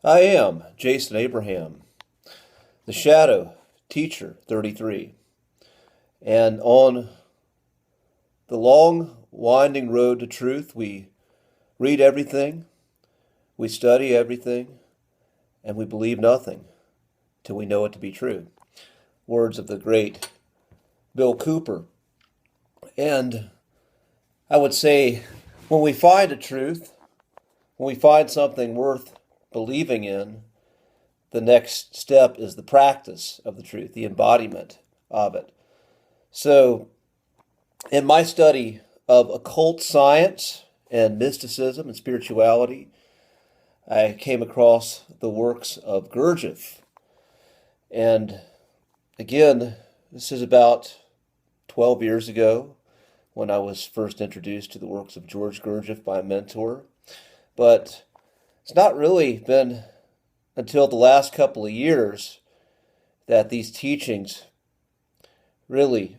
I am Jason Abraham, the Shadow Teacher 33. And on the long, winding road to truth, we read everything, we study everything, and we believe nothing till we know it to be true. Words of the great Bill Cooper. And I would say when we find a truth, when we find something worth believing in, the next step is the practice of the truth, the embodiment of it. So, in my study of occult science and mysticism and spirituality, I came across the works of Gurdjieff. And again, this is about 12 years ago when I was first introduced to the works of George Gurdjieff by a mentor. But it's not really been until the last couple of years that these teachings really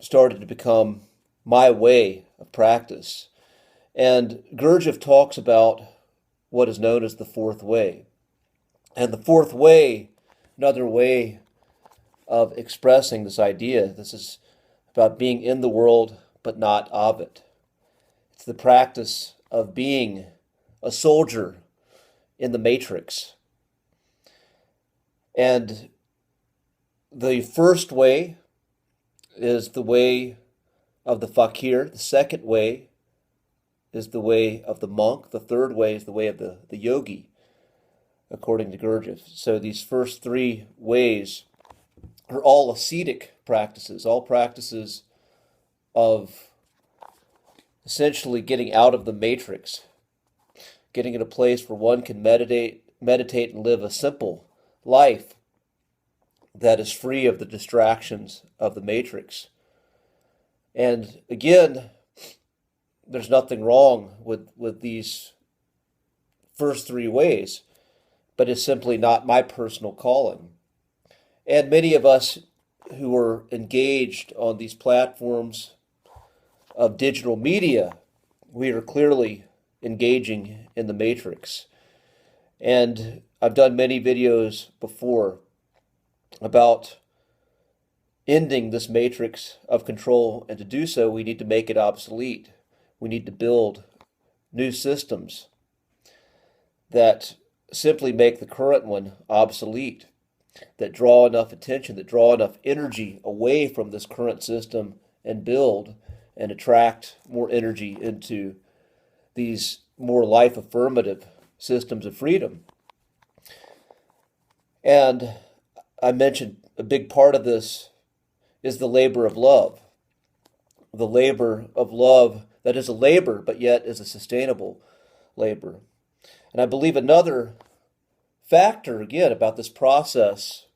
started to become my way of practice. And Gurdjieff talks about what is known as the fourth way. And the fourth way, another way of expressing this idea, this is about being in the world but not of it. It's the practice of being a soldier in the matrix. And the first way is the way of the fakir. The second way is the way of the monk. The third way is the way of the yogi, according to Gurdjieff. So these first three ways are all ascetic practices, all practices of essentially getting out of the matrix, getting in a place where one can meditate and live a simple life that is free of the distractions of the matrix. And again, there's nothing wrong with these first three ways, but it's simply not my personal calling. And many of us who are engaged on these platforms of digital media, we are clearly engaging in the matrix. And I've done many videos before about ending this matrix of control, and to do so, we need to make it obsolete. We need to build new systems that simply make the current one obsolete, that draw enough attention, that draw enough energy away from this current system and build and attract more energy into these more life affirmative systems of freedom. And I mentioned a big part of this is the labor of love. The labor of love that is a labor, but yet is a sustainable labor. And I believe another factor, again, about this process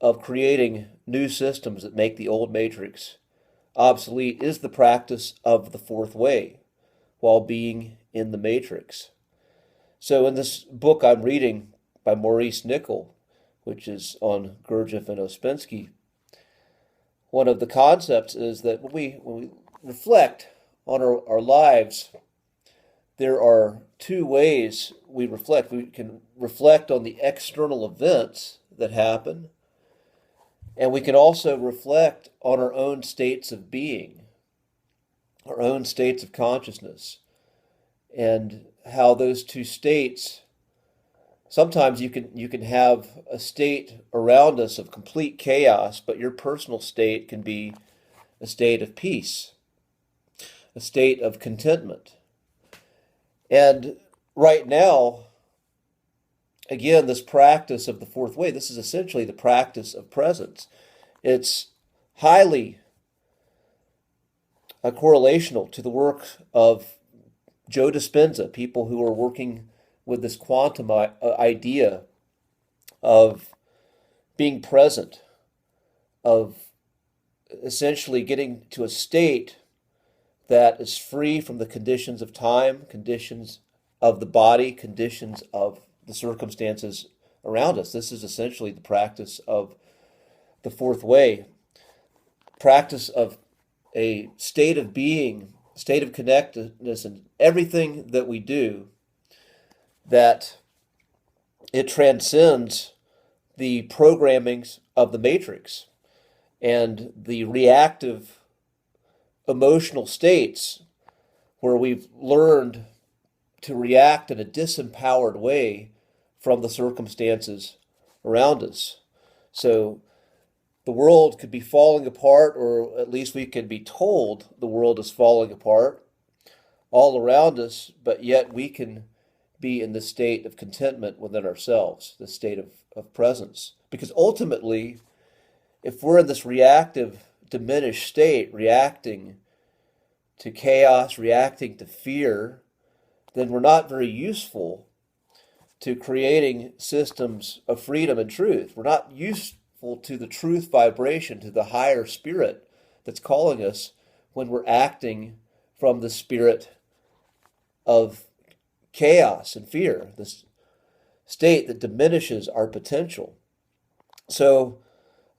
of creating new systems that make the old matrix obsolete is the practice of the fourth way while being in the matrix. So in this book I'm reading by Maurice Nicoll, which is on Gurdjieff and Ouspensky, one of the concepts is that when we reflect on our lives, there are two ways we reflect. We can reflect on the external events that happen, and we can also reflect on our own states of being, our own states of consciousness, and how those two states, sometimes you can have a state around us of complete chaos, but your personal state can be a state of peace, a state of contentment. And right now, again, this practice of the fourth way, this is essentially the practice of presence. It's highly correlational to the work of Joe Dispenza, people who are working with this quantum idea of being present, of essentially getting to a state that is free from the conditions of time, conditions of the body, conditions of the circumstances around us. This is essentially the practice of the fourth way, practice of a state of being, state of connectedness in everything that we do that it transcends the programmings of the matrix and the reactive emotional states where we've learned to react in a disempowered way from the circumstances around us. So the world could be falling apart, or at least we could be told the world is falling apart all around us, but yet we can be in this state of contentment within ourselves, this state of presence. Because ultimately, if we're in this reactive, diminished state, reacting to chaos, reacting to fear, then we're not very useful to creating systems of freedom and truth. We're not useful to the truth vibration, to the higher spirit that's calling us when we're acting from the spirit of chaos and fear, this state that diminishes our potential. So,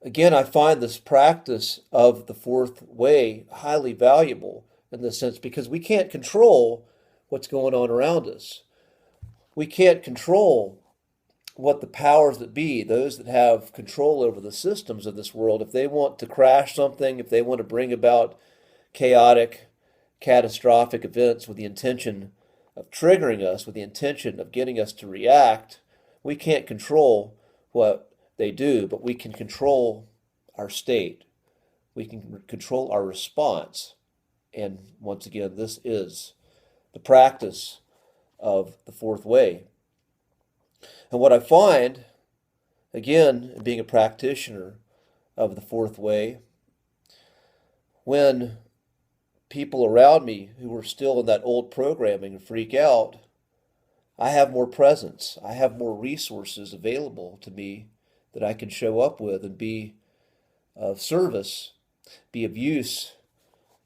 again, I find this practice of the fourth way highly valuable in this sense because we can't control what's going on around us. We can't control what the powers that be, those that have control over the systems of this world, if they want to crash something, if they want to bring about chaotic, catastrophic events with the intention of triggering us, with the intention of getting us to react, we can't control what they do, but we can control our state. We can control our response. And once again, this is the practice of the fourth way. And what I find, again, being a practitioner of the fourth way, when people around me who are still in that old programming freak out, I have more presence. I have more resources available to me that I can show up with and be of service, be of use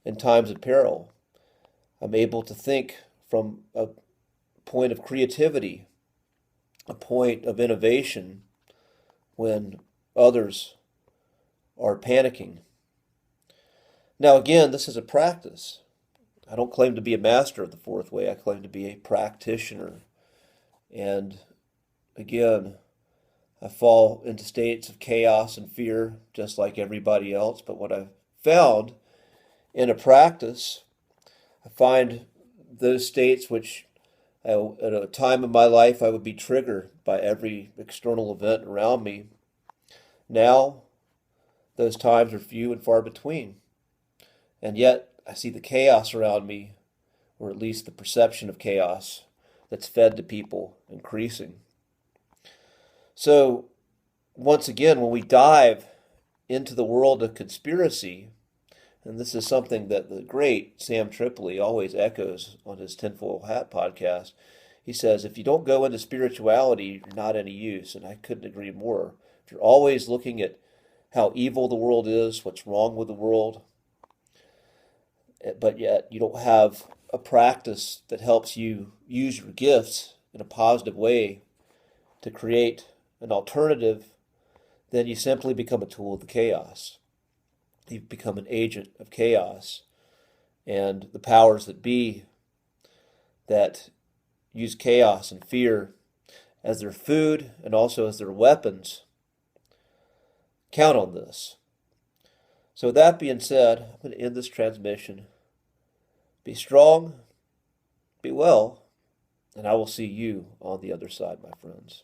in times of peril. I'm able to think from a point of creativity, a point of innovation when others are panicking. Now, again, this is a practice. I don't claim to be a master of the fourth way. I claim to be a practitioner. And again, I fall into states of chaos and fear just like everybody else. But what I've found in a practice, I find those states which at a time in my life I would be triggered by every external event around me. Now, those times are few and far between. And yet, I see the chaos around me, or at least the perception of chaos that's fed to people increasing. So, once again, when we dive into the world of conspiracy, and this is something that the great Sam Tripoli always echoes on his Tinfoil Hat podcast, he says, if you don't go into spirituality, you're not any use. And I couldn't agree more. If you're always looking at how evil the world is, what's wrong with the world, but yet you don't have a practice that helps you use your gifts in a positive way to create an alternative, then you simply become a tool of the chaos. You become an agent of chaos. And the powers that be that use chaos and fear as their food and also as their weapons count on this. So with that being said, I'm going to end this transmission. Be strong, be well, and I will see you on the other side, my friends.